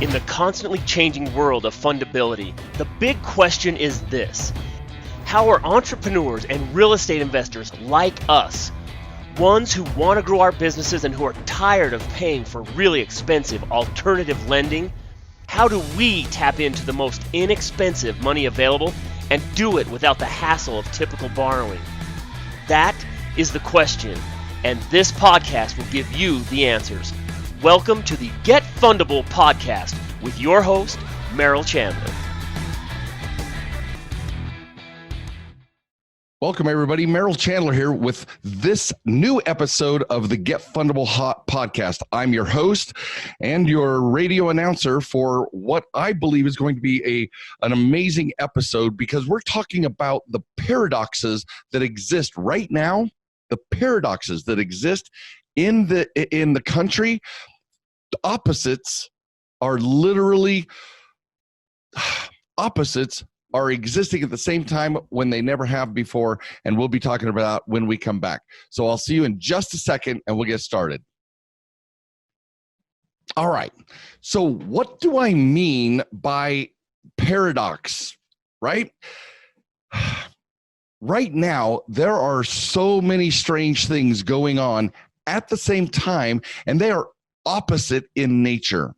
In the constantly changing world of fundability, the big question is this: how are entrepreneurs and real estate investors like us, ones who want to grow our businesses and who are tired of paying for really expensive alternative lending, how do we tap into the most inexpensive money available and do it without the hassle of typical borrowing? That is the question, and this podcast will give you the answers. Welcome to the Get Fundable podcast with your host, Merrill Chandler. Welcome, everybody. Merrill Chandler here with this new episode of the Get Fundable podcast. I'm your host and your radio announcer for what I believe is going to be an amazing episode, because we're talking about the paradoxes that exist right now, the paradoxes that exist in the country. The opposites are existing at the same time when they never have before, and we'll be talking about when we come back. So I'll see you in just a second, and we'll get started. All right. So what do I mean by paradox, right? Right now, there are so many strange things going on at the same time, and they are opposite in nature,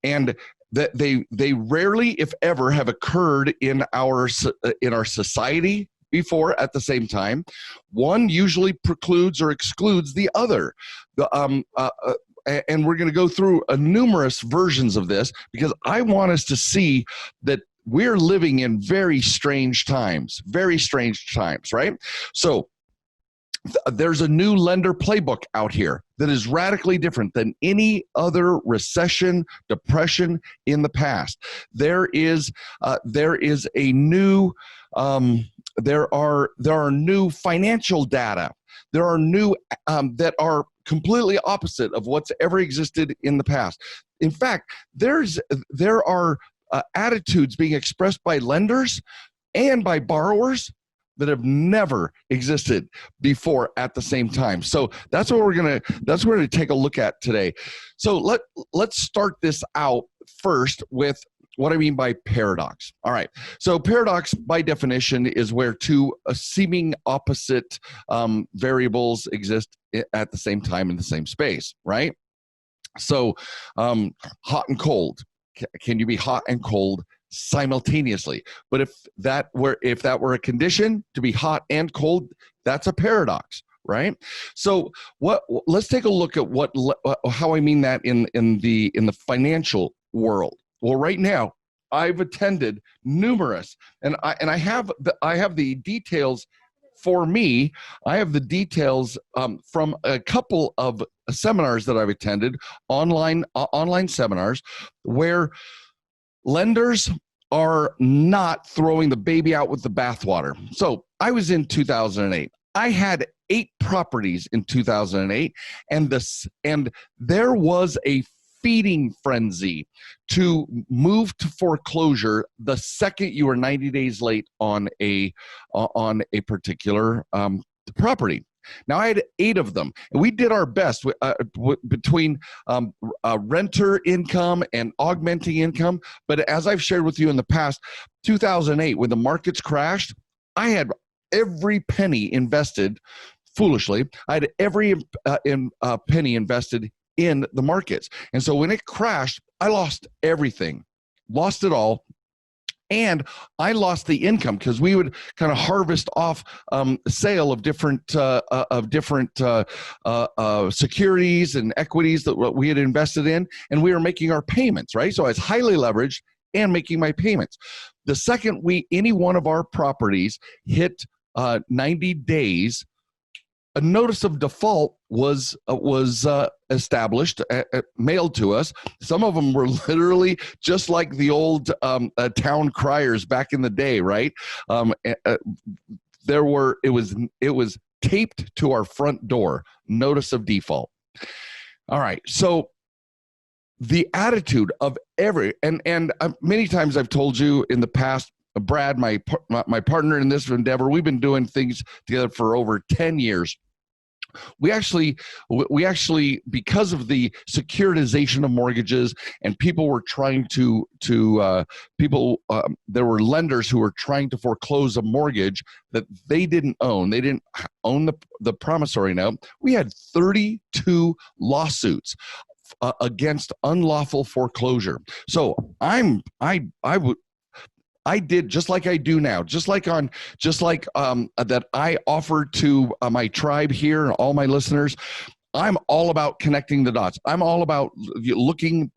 and that they rarely, if ever, have occurred in our society before at the same time. One usually precludes or excludes the other. And we're going to go through numerous versions of this, because I want us to see that we're living in very strange times, right? So there's a new lender playbook out here that is radically different than any other recession, depression in the past. There are new financial data. There are new that are completely opposite of what's ever existed in the past. In fact, there are attitudes being expressed by lenders and by borrowers that have never existed before at the same time. So that's what we're gonna take a look at today. So let's start this out first with what I mean by paradox. All right. So paradox, by definition, is where two seeming opposite variables exist at the same time in the same space, right? So hot and cold. Can you be hot and cold simultaneously? But if that were a condition, to be hot and cold, that's a paradox, right? So let's take a look at how I mean that in the financial world. Well, right now I've attended numerous, and I have the details. For me, I have the details from a couple of seminars that I've attended, online seminars, where lenders are not throwing the baby out with the bathwater. So I was in 2008. I had 8 properties in 2008, and there was a feeding frenzy to move to foreclosure the second you were 90 days late on a particular property. Now, I had 8 of them, and we did our best between renter income and augmenting income. But as I've shared with you in the past, 2008, when the markets crashed, I had every penny invested. Foolishly, I had every penny invested in the markets. And so when it crashed, I lost everything, lost it all. And I lost the income, because we would kind of harvest off sale of different securities and equities that we had invested in, and we were making our payments, right? So I was highly leveraged and making my payments. The second any one of our properties hit 90 days, a notice of default was established, mailed to us. Some of them were literally just like the old town criers back in the day, right? It was taped to our front door, notice of default. All right, so the attitude of many times I've told you in the past, Brad, my partner in this endeavor, we've been doing things together for over 10 years. We actually, because of the securitization of mortgages, and people were trying there were lenders who were trying to foreclose a mortgage that they didn't own. They didn't own the promissory note. We had 32 lawsuits against unlawful foreclosure. So I did just like I do now, that I offered to my tribe here and all my listeners. I'm all about connecting the dots. I'm all about looking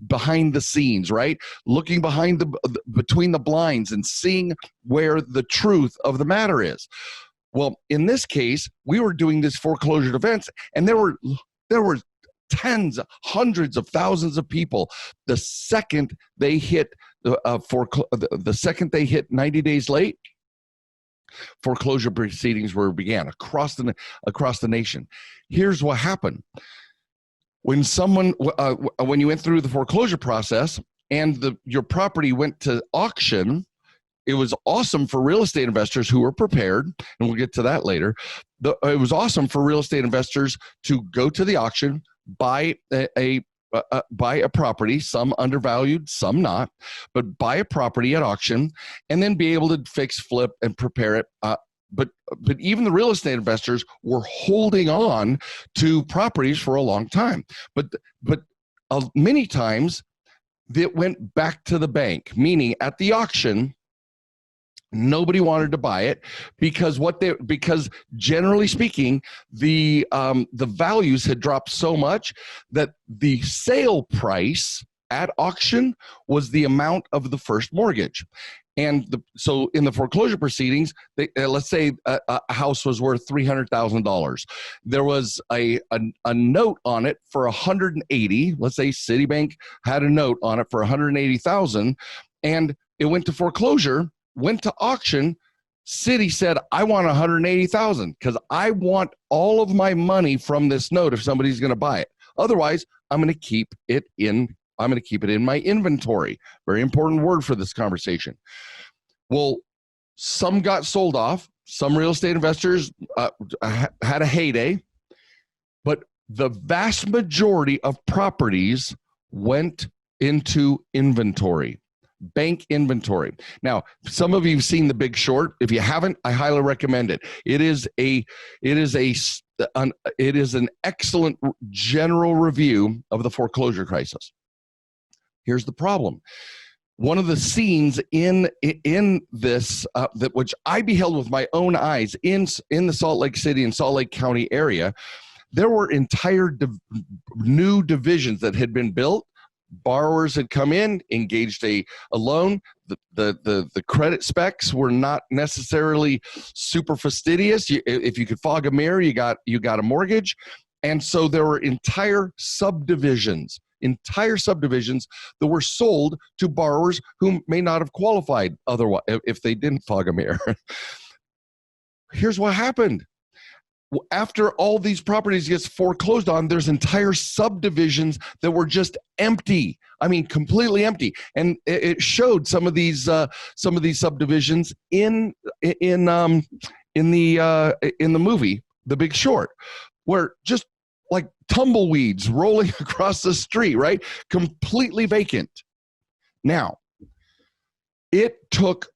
behind the scenes, right? Looking between the blinds and seeing where the truth of the matter is. Well, in this case, we were doing this foreclosure defense, and there were tens, hundreds of thousands of people. The second they hit the second they hit 90 days late, foreclosure proceedings began across the nation. Here's what happened: when you went through the foreclosure process and your property went to auction, it was awesome for real estate investors who were prepared, and we'll get to that later. It was awesome for real estate investors to go to the auction, buy a property, some undervalued, some not, but buy a property at auction and then be able to fix, flip, and prepare it. But even the real estate investors were holding on to properties for a long time. But many times it went back to the bank, meaning at the auction, nobody wanted to buy it because generally speaking, the values had dropped so much that the sale price at auction was the amount of the first mortgage. And so in the foreclosure proceedings, let's say a house was worth $300,000. There was a note on it for $180,000. Let's say Citibank had a note on it for $180,000, and it went to foreclosure. Went to auction. Citi said, I want $180,000 because I want all of my money from this note if somebody's going to buy it. Otherwise, I'm going to keep it in my inventory. Very important word for this conversation. Well, some got sold off. Some real estate investors had a heyday, but the vast majority of properties went into inventory. Bank inventory. Now, some of you have seen The Big Short. If you haven't, I highly recommend it. It is an excellent general review of the foreclosure crisis. Here's the problem. One of the scenes in this that which I beheld with my own eyes in the Salt Lake City and Salt Lake County area, there were entire new divisions that had been built. Borrowers had come in, engaged a loan. The credit specs were not necessarily super fastidious. If you could fog a mirror, you got a mortgage. And so there were entire subdivisions that were sold to borrowers who may not have qualified otherwise if they didn't fog a mirror. Here's what happened. After all these properties gets foreclosed on, there's entire subdivisions that were just empty. I mean, completely empty. And it showed some of these subdivisions in the movie The Big Short, where just like tumbleweeds rolling across the street, right? Completely vacant. Now, it took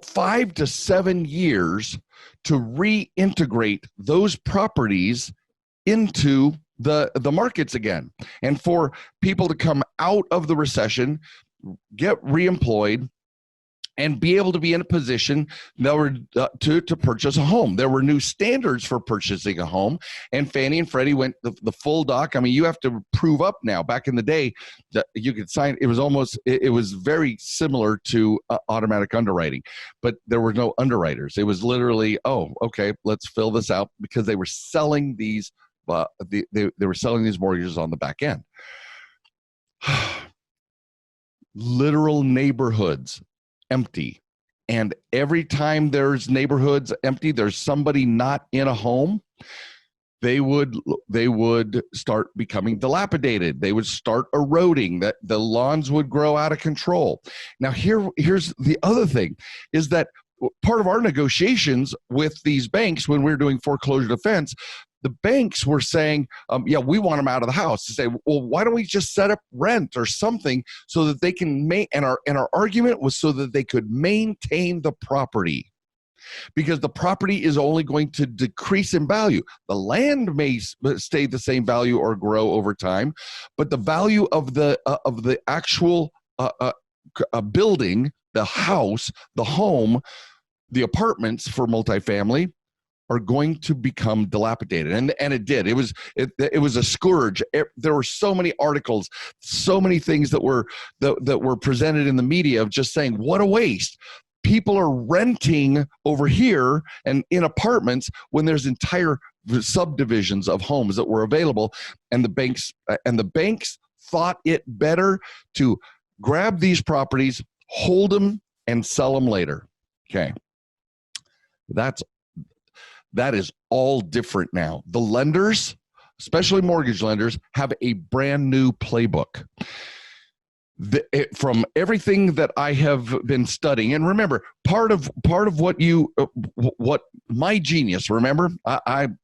5 to 7 years to reintegrate those properties into the markets again, and for people to come out of the recession, get reemployed, and be able to be in a position to purchase a home. There were new standards for purchasing a home, and Fannie and Freddie went the full doc. I mean, you have to prove up now. Back in the day, that you could sign. It was very similar to automatic underwriting, but there were no underwriters. It was literally, oh, okay, let's fill this out, because they were selling these. They were selling these mortgages on the back end. Literal neighborhoods empty. And every time there's neighborhoods empty, there's somebody not in a home, they would start becoming dilapidated. They would start eroding, that the lawns would grow out of control. Now here's the other thing, is that part of our negotiations with these banks when we're doing foreclosure defense, the banks were saying, yeah, we want them out of the house. To say, well, why don't we just set up rent or something so that they can and our argument was so that they could maintain the property, because the property is only going to decrease in value. The land may stay the same value or grow over time, but the value of the actual building, the house, the home, the apartments for multifamily are going to become dilapidated, and it did. It was a scourge. There were so many articles, so many things that were presented in the media of just saying, what a waste. People are renting over here and in apartments when there's entire subdivisions of homes that were available, and the banks thought it better to grab these properties, hold them, and sell them later. Okay, that is all different now. The lenders, especially mortgage lenders, have a brand new playbook. From everything that I have been studying, and remember, part of what my genius. Remember, I'm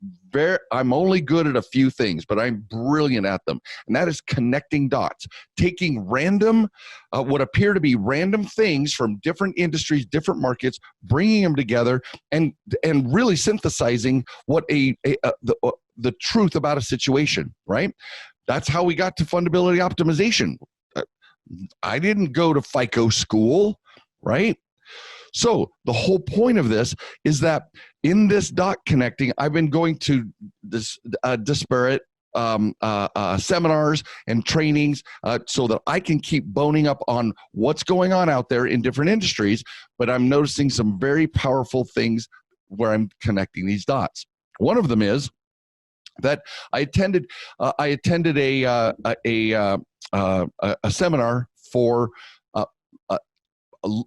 only good at a few things, but I'm brilliant at them, and that is connecting dots, taking random, what appear to be random things from different industries, different markets, bringing them together, and really synthesizing what the truth about a situation. Right? That's how we got to fundability optimization. I didn't go to FICO school, right? So the whole point of this is that in this dot connecting, I've been going to disparate seminars and trainings so that I can keep boning up on what's going on out there in different industries, but I'm noticing some very powerful things where I'm connecting these dots. One of them is that I attended a seminar for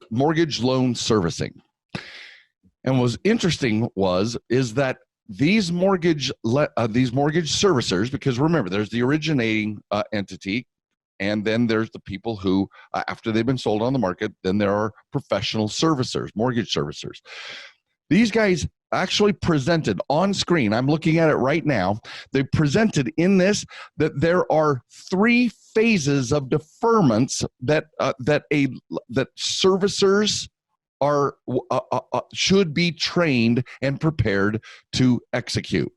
mortgage loan servicing, and what was interesting is that these mortgage servicers, because remember, there's the originating entity, and then there's the people who, after they've been sold on the market, then there are professional servicers, mortgage servicers. These guys actually presented on screen, I'm looking at it right now, they presented in this that there are 3 phases of deferments that servicers should be trained and prepared to execute.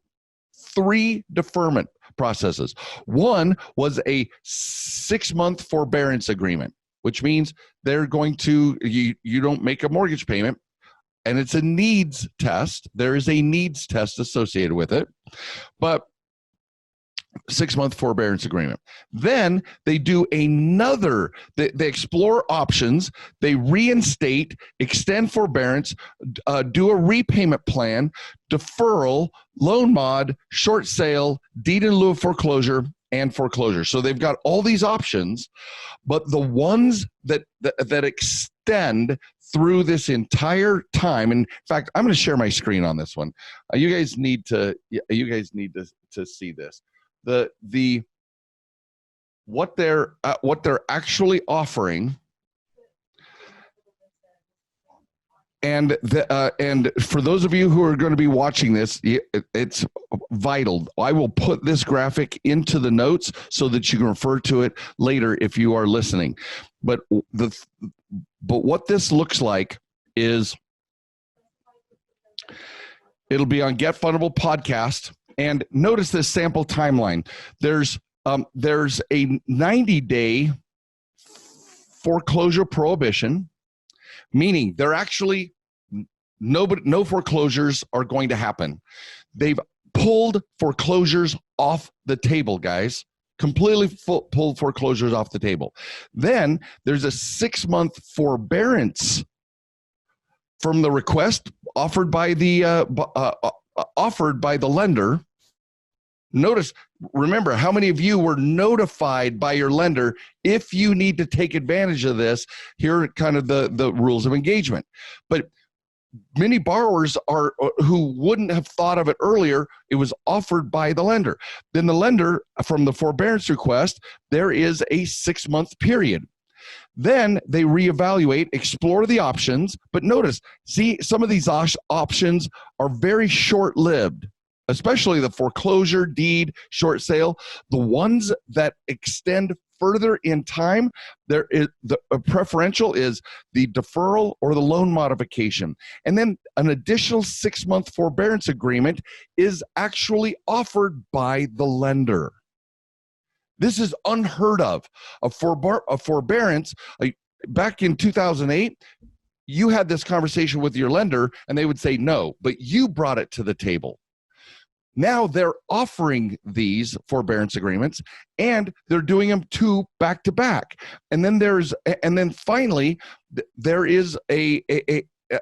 3 deferment processes. One was a 6-month forbearance agreement, which means they're going to, you don't make a mortgage payment, and it's a needs test. There is a needs test associated with it, but 6-month forbearance agreement. Then they do another, they explore options, they reinstate, extend forbearance, do a repayment plan, deferral, loan mod, short sale, deed in lieu of foreclosure, and foreclosure. So they've got all these options, but the ones that extend through this entire time. And in fact, I'm going to share my screen on this one. You guys need to see this. What they're actually offering, and for those of you who are going to be watching this, it's vital. I will put this graphic into the notes so that you can refer to it later if you are listening. But what this looks like is, it'll be on Get Fundable podcast. And notice this sample timeline. There's a 90-day foreclosure prohibition, meaning they're actually no foreclosures are going to happen. They've pulled foreclosures off the table, guys. Completely pulled foreclosures off the table. Then there's a 6-month forbearance from the request offered by the lender. Notice, remember, how many of you were notified by your lender if you need to take advantage of this? Here are kind of the rules of engagement. But many borrowers who wouldn't have thought of it earlier, it was offered by the lender. Then the lender, from the forbearance request, there is a 6-month period. Then they reevaluate, explore the options, but notice, see, some of these options are very short-lived. especially the foreclosure, deed, short sale, the ones that extend further in time, there is the preferential is the deferral or the loan modification. And then an additional 6-month forbearance agreement is actually offered by the lender. This is unheard of. A forbearance, back in 2008, you had this conversation with your lender and they would say no, but you brought it to the table. Now they're offering these forbearance agreements and they're doing them two back to back. And then finally there is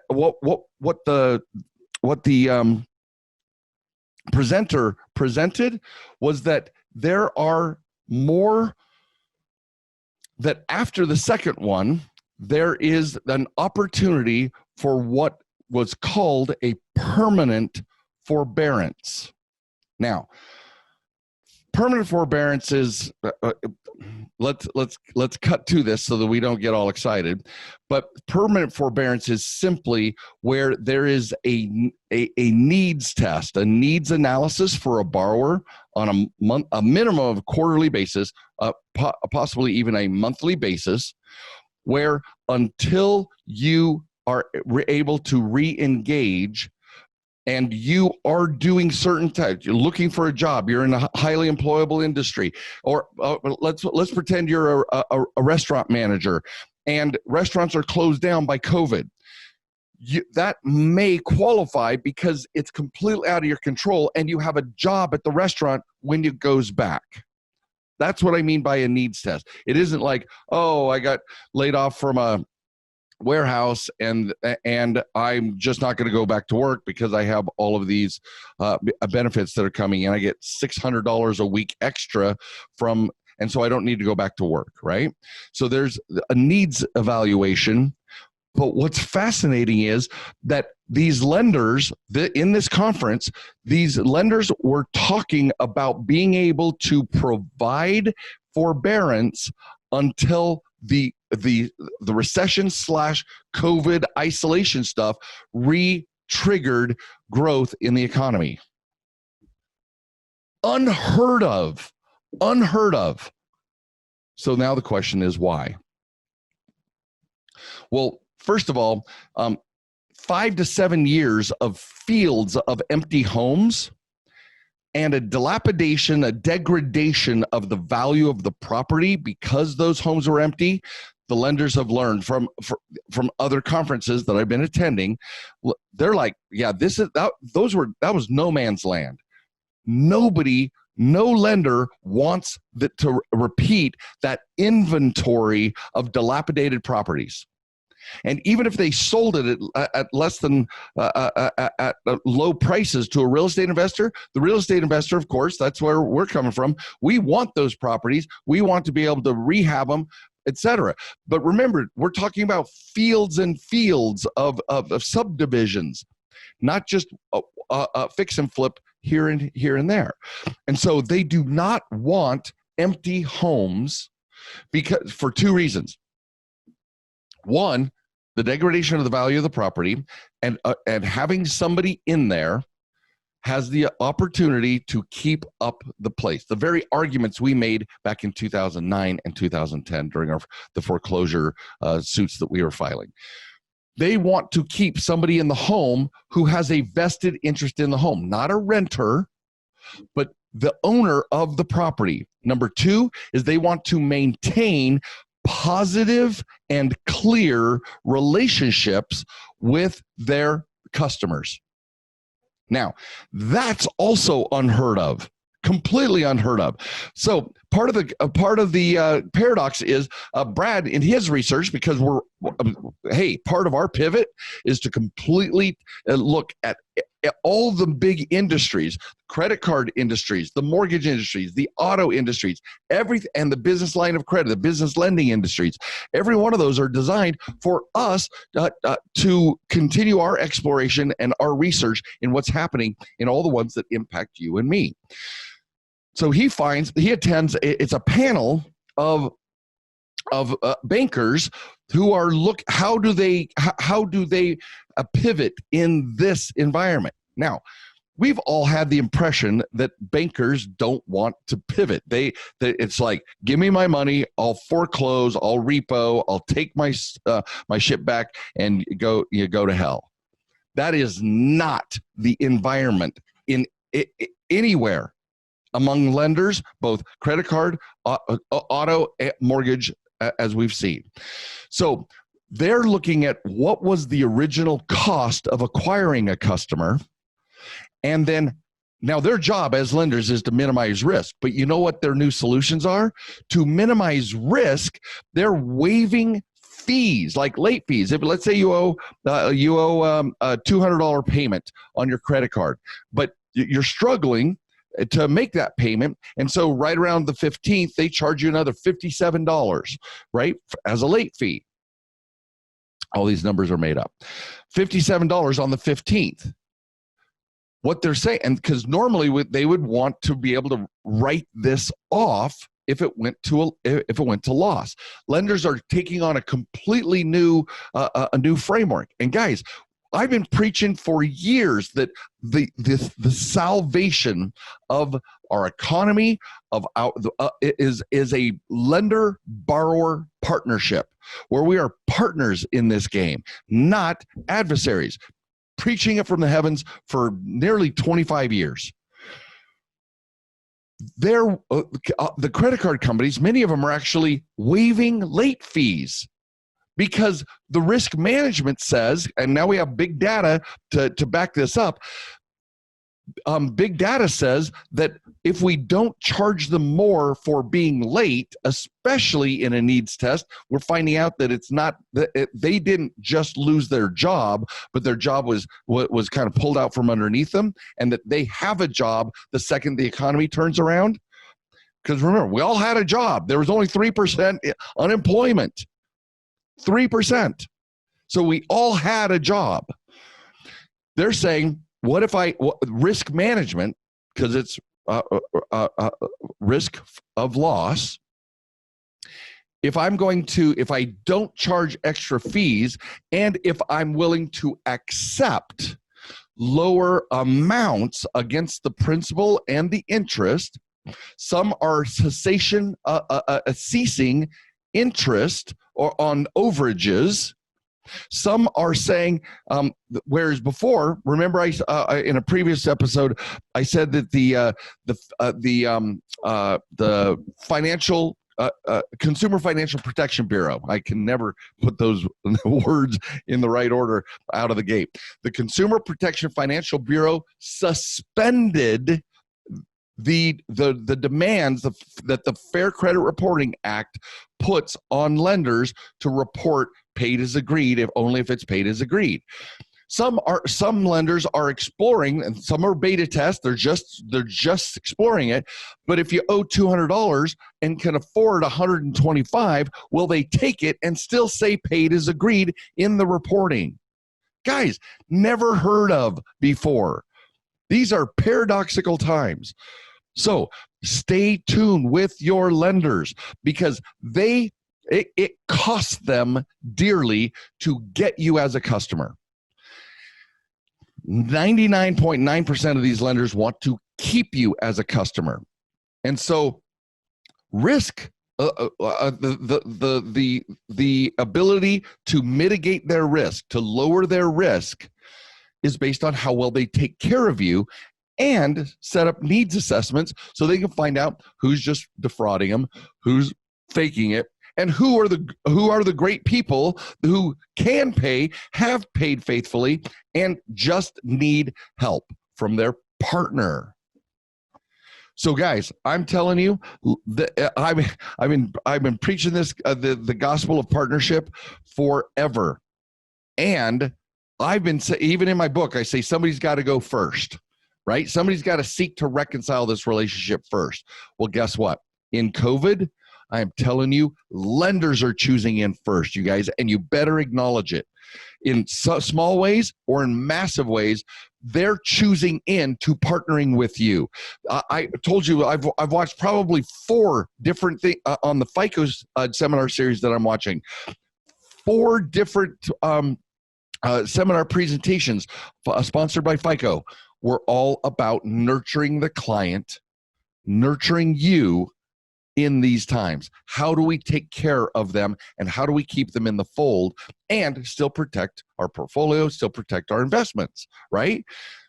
what the presenter presented was that there are more, that after the second one, there is an opportunity for what was called a permanent forbearance. Now, permanent forbearance is, let's cut to this so that we don't get all excited. But permanent forbearance is simply where there is a needs test, a needs analysis for a borrower on a minimum of a quarterly basis, possibly even a monthly basis, where until you are able to re-engage and you are doing certain types, you're looking for a job, you're in a highly employable industry, or let's pretend you're a restaurant manager and restaurants are closed down by COVID. That may qualify because it's completely out of your control and you have a job at the restaurant when it goes back. That's what I mean by a needs test. It isn't like, oh, I got laid off from a warehouse and I'm just not going to go back to work because I have all of these benefits that are coming in. I get $600 a week extra and so I don't need to go back to work, right? So there's a needs evaluation. But what's fascinating is that these lenders, in this conference, these lenders were talking about being able to provide forbearance until the recession / COVID isolation stuff re-triggered growth in the economy. Unheard of. So now the question is why? Well, first of all, 5 to 7 years of fields of empty homes and a dilapidation, a degradation of the value of the property because those homes were empty. The lenders have learned from other conferences that I've been attending. They're like, yeah, that was no man's land. No lender wants to repeat that inventory of dilapidated properties. And even if they sold it at less than at low prices to a real estate investor, the real estate investor, of course, that's where we're coming from. We want those properties. We want to be able to rehab them, etc. But remember, we're talking about fields and fields of subdivisions, not just fix and flip here and there. And so they do not want empty homes because for two reasons. One, the degradation of the value of the property, and having somebody in there has the opportunity to keep up the place. The very arguments we made back in 2009 and 2010 during the foreclosure suits that we were filing. They want to keep somebody in the home who has a vested interest in the home, not a renter, but the owner of the property. Number two is they want to maintain positive and clear relationships with their customers. Now, that's also unheard of, completely unheard of. So part of the paradox is Brad in his research, because part of our pivot is to completely look at all the big industries, credit card industries, the mortgage industries, the auto industries, everything, and the business line of credit, the business lending industries. Every one of those are designed for us to continue our exploration and our research in what's happening in all the ones that impact you and me. So he attends, it's a panel of bankers who are how do they pivot in this environment? Now, we've all had the impression that bankers don't want to pivot. It's like, give me my money, I'll foreclose, I'll repo, I'll take my shit back, and you go to hell. That is not the environment in anywhere among lenders, both credit card, auto, mortgage, as we've seen. So they're looking at what was the original cost of acquiring a customer. And then now their job as lenders is to minimize risk. But you know what their new solutions are? To minimize risk, they're waiving fees, like late fees. If let's say you owe a $200 payment on your credit card, but you're struggling to make that payment, and so right around the 15th, they charge you another $57, right, as a late fee. All these numbers are made up. $57 on the 15th. What they're saying, and because normally they would want to be able to write this off if it went to loss. Lenders are taking on a completely new framework. And guys, I've been preaching for years that the salvation of our economy is a lender-borrower partnership, where we are partners in this game, not adversaries. Preaching it from the heavens for nearly 25 years. The credit card companies, many of them are actually waiving late fees, because the risk management says, and now we have big data to back this up, big data says that if we don't charge them more for being late, especially in a needs test, we're finding out that it's not they didn't just lose their job, but their job was kind of pulled out from underneath them, and that they have a job the second the economy turns around. Because remember, we all had a job. There was only 3% unemployment. 3%. So we all had a job. They're saying, what if risk management, because it's risk of loss, if I don't charge extra fees, and if I'm willing to accept lower amounts against the principal and the interest, some are ceasing interest or on overages. Some are saying, whereas before, remember, I in a previous episode, I said that the financial Consumer Financial Protection Bureau, I can never put those words in the right order out of the gate. The Consumer Protection Financial Bureau suspended the demands that the Fair Credit Reporting Act puts on lenders to report paid as agreed, if it's paid as agreed. Some lenders are exploring, and some are beta tests. They're just exploring it. But if you owe $200 and can afford $125, will they take it and still say paid as agreed in the reporting? Guys, never heard of before. These are paradoxical times. So stay tuned with your lenders, because it costs them dearly to get you as a customer. 99.9% of these lenders want to keep you as a customer. And so risk, the ability to mitigate their risk, to lower their risk, is based on how well they take care of you and set up needs assessments so they can find out who's just defrauding them, who's faking it, and who are the great people who can pay, have paid faithfully, and just need help from their partner. So, guys, I'm telling you, I've been preaching this the gospel of partnership forever, and I've been even in my book, I say somebody's got to go first. Right? Somebody's got to seek to reconcile this relationship first. Well, guess what? In COVID, I am telling you, lenders are choosing in first, you guys, and you better acknowledge it. In small ways or in massive ways, they're choosing in to partnering with you. I told you I've watched probably 4 different things on the FICO seminar series that I'm watching. 4 different seminar presentations sponsored by FICO we're all about nurturing the client, nurturing you in these times. How do we take care of them, and how do we keep them in the fold and still protect our portfolio, still protect our investments, right?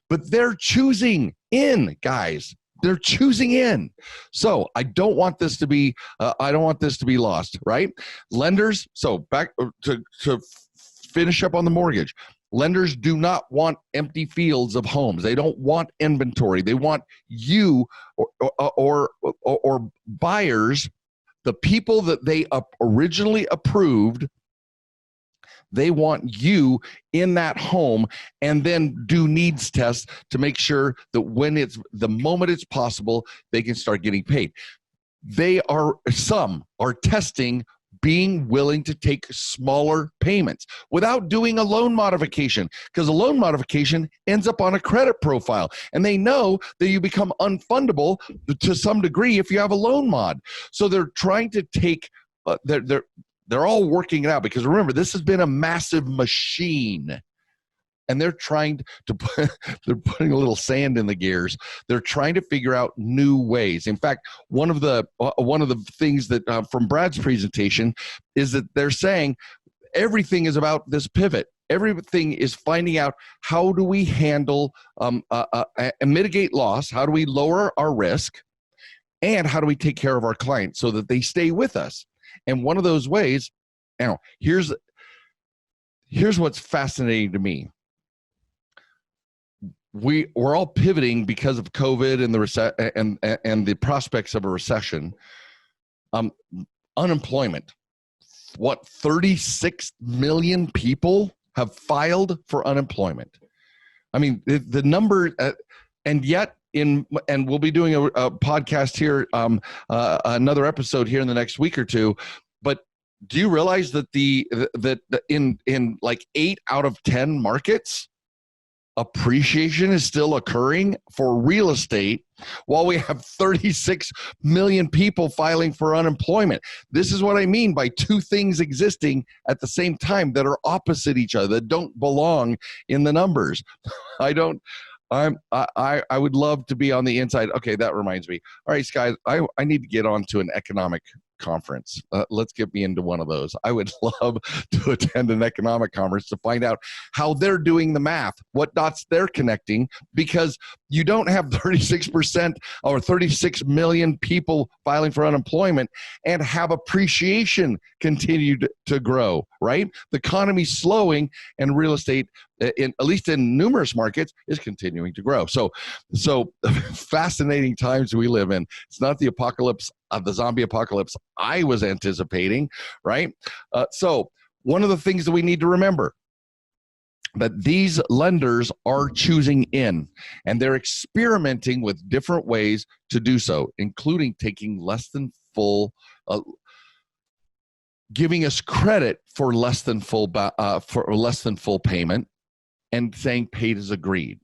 But they're choosing in, guys. They're choosing in. So I don't want this to be lost, right? Lenders, so back to finish up on the mortgage. Lenders do not want empty fields of homes. They don't want inventory. They want you or buyers, the people that they originally approved. They want you in that home, and then do needs tests to make sure that when it's the moment it's possible, they can start getting paid. Some are testing being willing to take smaller payments without doing a loan modification, because a loan modification ends up on a credit profile, and they know that you become unfundable to some degree if you have a loan mod. So they're trying to take they're all working it out, because remember, this has been a massive machine, and they're trying to they're putting a little sand in the gears. They're trying to figure out new ways. In fact, one of the things that from Brad's presentation is that they're saying everything is about this pivot. Everything is finding out, how do we handle and mitigate loss? How do we lower our risk? And how do we take care of our clients so that they stay with us? And one of those ways, now here's what's fascinating to me. We're all pivoting because of COVID and the prospects of a recession. Unemployment. What, 36 million people have filed for unemployment. I mean, the number, and yet and we'll be doing a podcast here, another episode here in the next week or two. But do you realize that in like 8 out of 10 markets, appreciation is still occurring for real estate, while we have 36 million people filing for unemployment? This is what I mean by two things existing at the same time that are opposite each other, that don't belong in the numbers. I would love to be on the inside. Okay, that reminds me. All right, guys, I need to get on to an economic conference. Let's get me into one of those. I would love to attend an economic conference to find out how they're doing the math, what dots they're connecting, because you don't have 36% or 36 million people filing for unemployment and have appreciation continue to grow, right? The economy's slowing, and real estate, at least in numerous markets, is continuing to grow. So fascinating times we live in. It's not the apocalypse, the zombie apocalypse I was anticipating, right? So one of the things that we need to remember, that these lenders are choosing in, and they're experimenting with different ways to do so, including taking less than full, giving us credit for less than full payment, and saying paid as agreed,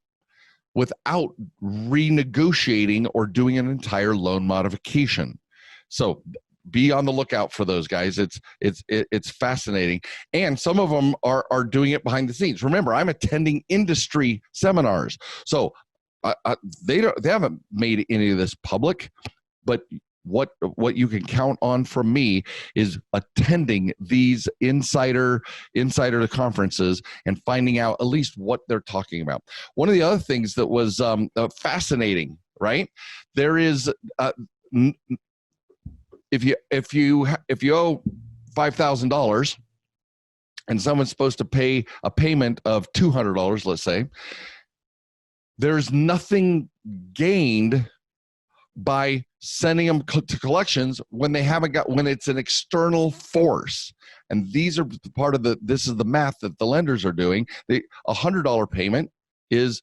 without renegotiating or doing an entire loan modification. So be on the lookout for those guys. It's fascinating, and some of them are doing it behind the scenes. Remember, I'm attending industry seminars, so they haven't made any of this public, but what you can count on from me is attending these insider conferences and finding out at least what they're talking about. One of the other things that was fascinating, right? There is if you owe $5,000 and someone's supposed to pay a payment of $200, let's say, there's nothing gained by sending them to collections when it's an external force. And these are part of this is the math that the lenders are doing. A $100 payment is,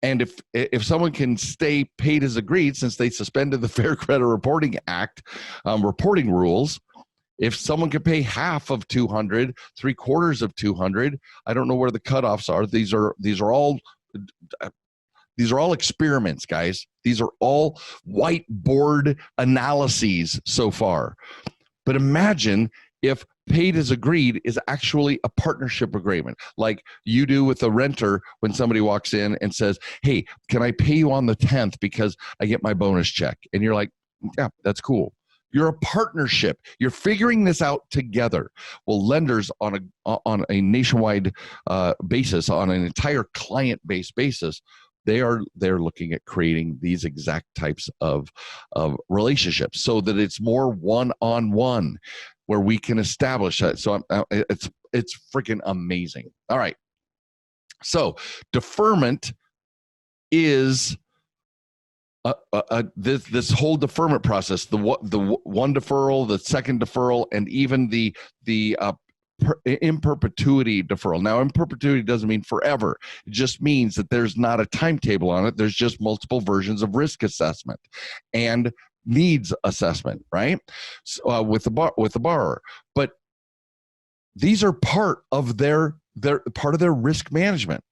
and if someone can stay paid as agreed, since they suspended the Fair Credit Reporting Act reporting rules, if someone can pay half of 200, 3/4 of 200, I don't know where the cutoffs are. These are all experiments, guys. These are all whiteboard analyses so far. But imagine if paid as agreed is actually a partnership agreement, like you do with a renter when somebody walks in and says, hey, can I pay you on the 10th because I get my bonus check? And you're like, yeah, that's cool. You're a partnership. You're figuring this out together. Well, lenders on a nationwide basis, on an entire client-based basis, they're looking at creating these exact types of relationships so that it's more one-on-one, where we can establish that. So it's freaking amazing. All right. So deferment is this whole deferment process, the one deferral, the second deferral, and even the in perpetuity deferral. Now, in perpetuity doesn't mean forever. It just means that there's not a timetable on it. There's just multiple versions of risk assessment and needs assessment, right? So, with the borrower. But these are part of their risk management.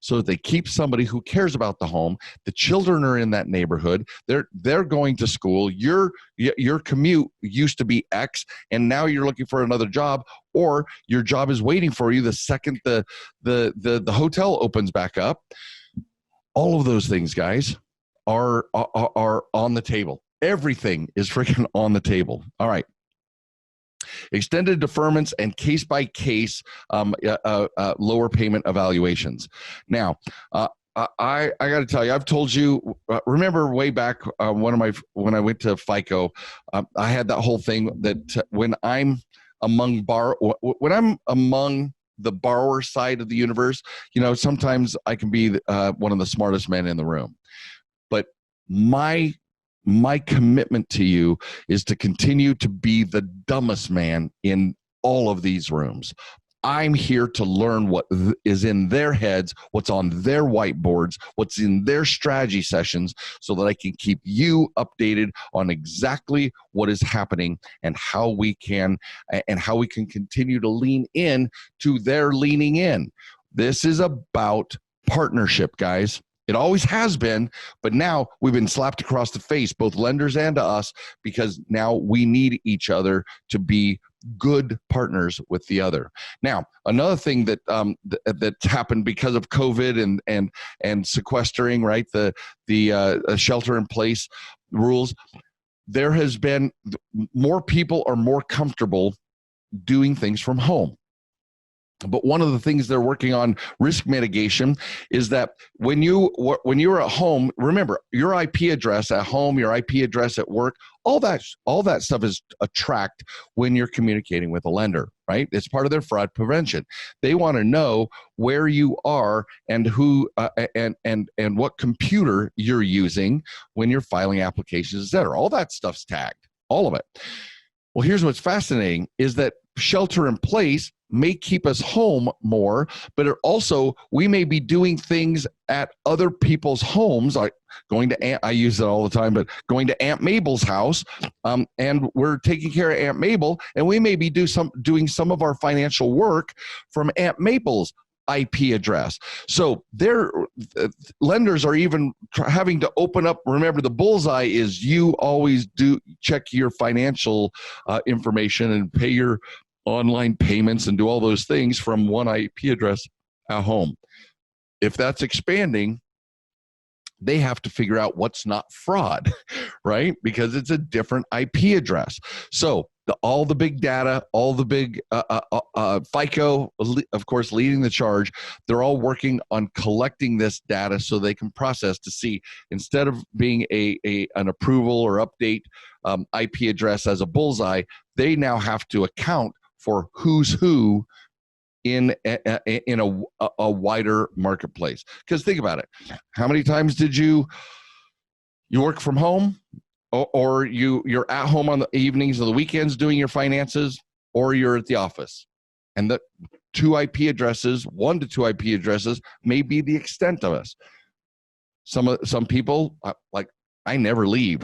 So that they keep somebody who cares about the home. The children are in that neighborhood. They're going to school. Your commute used to be X, and now you're looking for another job, or your job is waiting for you the second the hotel opens back up. All of those things, guys, are on the table. Everything is freaking on the table. All right. Extended deferments and case-by-case lower payment evaluations. Now, I got to tell you, I've told you. Remember way back when I went to FICO, I had that whole thing that when I'm among the borrower side of the universe, sometimes I can be one of the smartest men in the room, but my commitment to you is to continue to be the dumbest man in all of these rooms. I'm here to learn what is in their heads, what's on their whiteboards, what's in their strategy sessions, so that I can keep you updated on exactly what is happening and how we can continue to lean in to their leaning in. This is about partnership, guys. It always has been, but now we've been slapped across the face, both lenders and to us, because now we need each other to be good partners with the other. Now, another thing that that's happened because of COVID and sequestering, right? The shelter in place rules. There has been more people are more comfortable doing things from home. But one of the things they're working on risk mitigation is that when you're at home, remember your IP address at home, your IP address at work, all that stuff is tracked when you're communicating with a lender, right? It's part of their fraud prevention. They want to know where you are and who and what computer you're using when you're filing applications, et cetera. All that stuff's tagged, all of it. Well, here's what's fascinating is that shelter in place may keep us home more, but it also, we may be doing things at other people's homes, like going to I use it all the time, but going to Aunt Mabel's house, and we're taking care of Aunt Mabel, and we may be doing some of our financial work from Aunt Mabel's IP address. So their lenders are even having to open up. Remember, the bullseye is you always do check your financial information and pay your online payments and do all those things from one IP address at home. If that's expanding, they have to figure out what's not fraud, right? Because it's a different IP address. So all the big data, all the big FICO, of course, leading the charge, they're all working on collecting this data so they can process to see, instead of being an approval or update IP address as a bullseye, they now have to account for who's who in a wider marketplace. Because think about it. How many times did you work from home, or you're at home on the evenings or the weekends doing your finances, or you're at the office? And the 2 IP addresses, 1 to 2 IP addresses may be the extent of us. Some people, like, I never leave.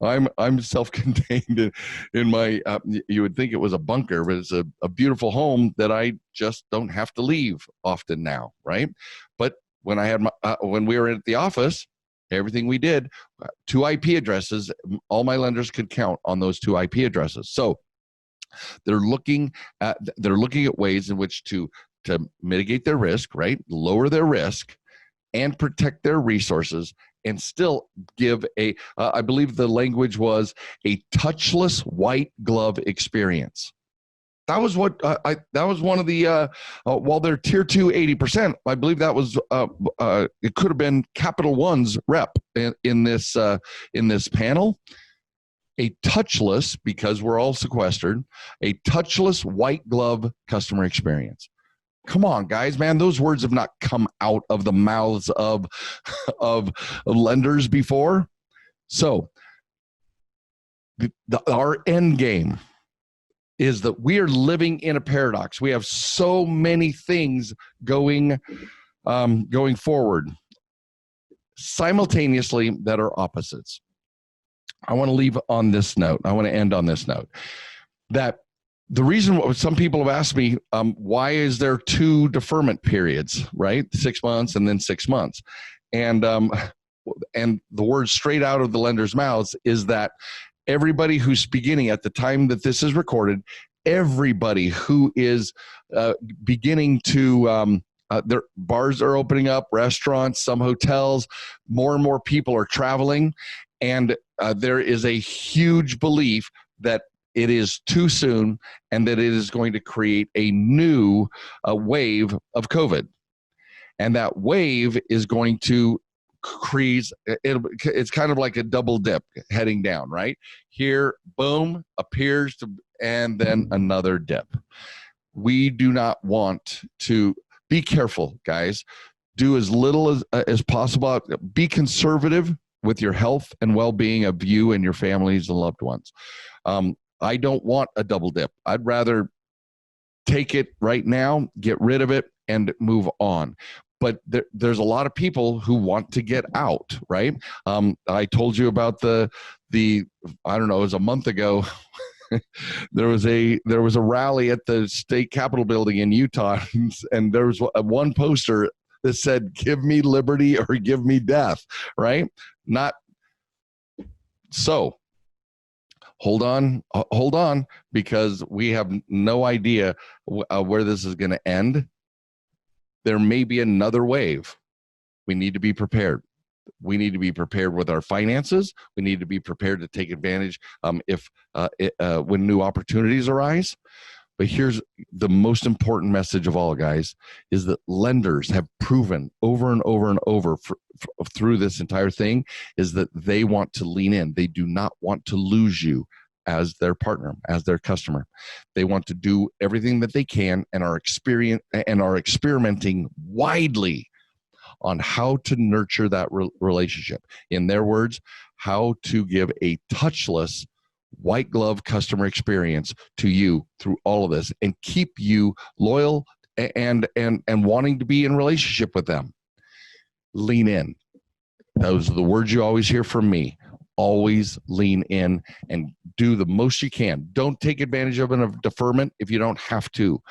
I'm self-contained in my. You would think it was a bunker, but it's a beautiful home that I just don't have to leave often now, right? But when I had when we were at the office, everything we did, 2 IP addresses, all my lenders could count on those 2 IP addresses. So They're looking at ways in which to mitigate their risk, right? Lower their risk and protect their resources, and still give I believe the language was a touchless white glove experience. That was what that was one of the while they're tier 2 80%, I believe that was it could have been Capital One's rep in this panel. A touchless, because we're all sequestered, a touchless white glove customer experience. Come on, guys, man, those words have not come out of the mouths of lenders before. So our end game is that we are living in a paradox. We have so many things going forward simultaneously that are opposites. I want to leave on this note. I want to end on this note, that the reason some people have asked me, why is there 2 deferment periods, right? 6 months and then 6 months. And the word straight out of the lender's mouths is that everybody who's beginning at the time that this is recorded, everybody who is beginning to, their bars are opening up, restaurants, some hotels, more and more people are traveling. And there is a huge belief that it is too soon and that it is going to create a new wave of COVID. And that wave is going to crease. It's kind of like a double dip heading down, right? Here, boom, appears to, and then another dip. We do not want to be careful, guys. Do as little as possible. Be conservative with your health and well-being of you and your families and loved ones. I don't want a double dip. I'd rather take it right now, get rid of it, and move on. But there's a lot of people who want to get out, right? I told you about the I don't know, it was a month ago. there was a rally at the state capitol building in Utah, and there was one poster that said, "Give me liberty or give me death," right? Not so. Hold on, because we have no idea where this is going to end. There may be another wave. We need to be prepared. We need to be prepared with our finances. We need to be prepared to take advantage when new opportunities arise. But here's the most important message of all, guys, is that lenders have proven over and over and over through this entire thing is that they want to lean in. They do not want to lose you as their partner, as their customer. They want to do everything that they can and are experimenting widely on how to nurture that relationship. In their words, how to give a touchless white glove customer experience to you through all of this and keep you loyal and wanting to be in relationship with them. Lean in. Those are the words you always hear from me. Always lean in and do the most you can. Don't take advantage of a deferment if you don't have to.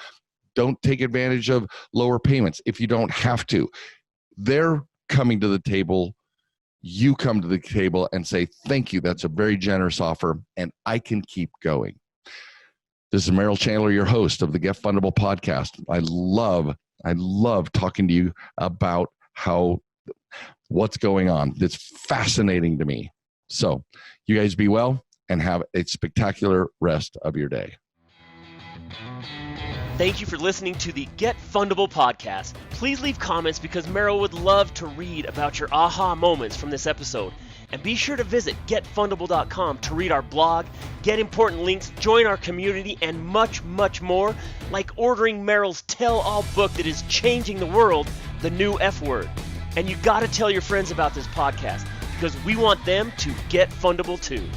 Don't take advantage of lower payments if you don't have to. They're coming to the table. You come to the table and say, "Thank you. That's a very generous offer, and I can keep going." This is Merrill Chandler, your host of the Get Fundable podcast. I love talking to you about what's going on. It's fascinating to me. So you guys be well and have a spectacular rest of your day. Thank you for listening to the Get Fundable podcast. Please leave comments because Merrill would love to read about your aha moments from this episode. And be sure to visit getfundable.com to read our blog, get important links, join our community, and much, much more, like ordering Merrill's tell-all book that is changing the world, The New F Word. And you got to tell your friends about this podcast because we want them to get fundable too.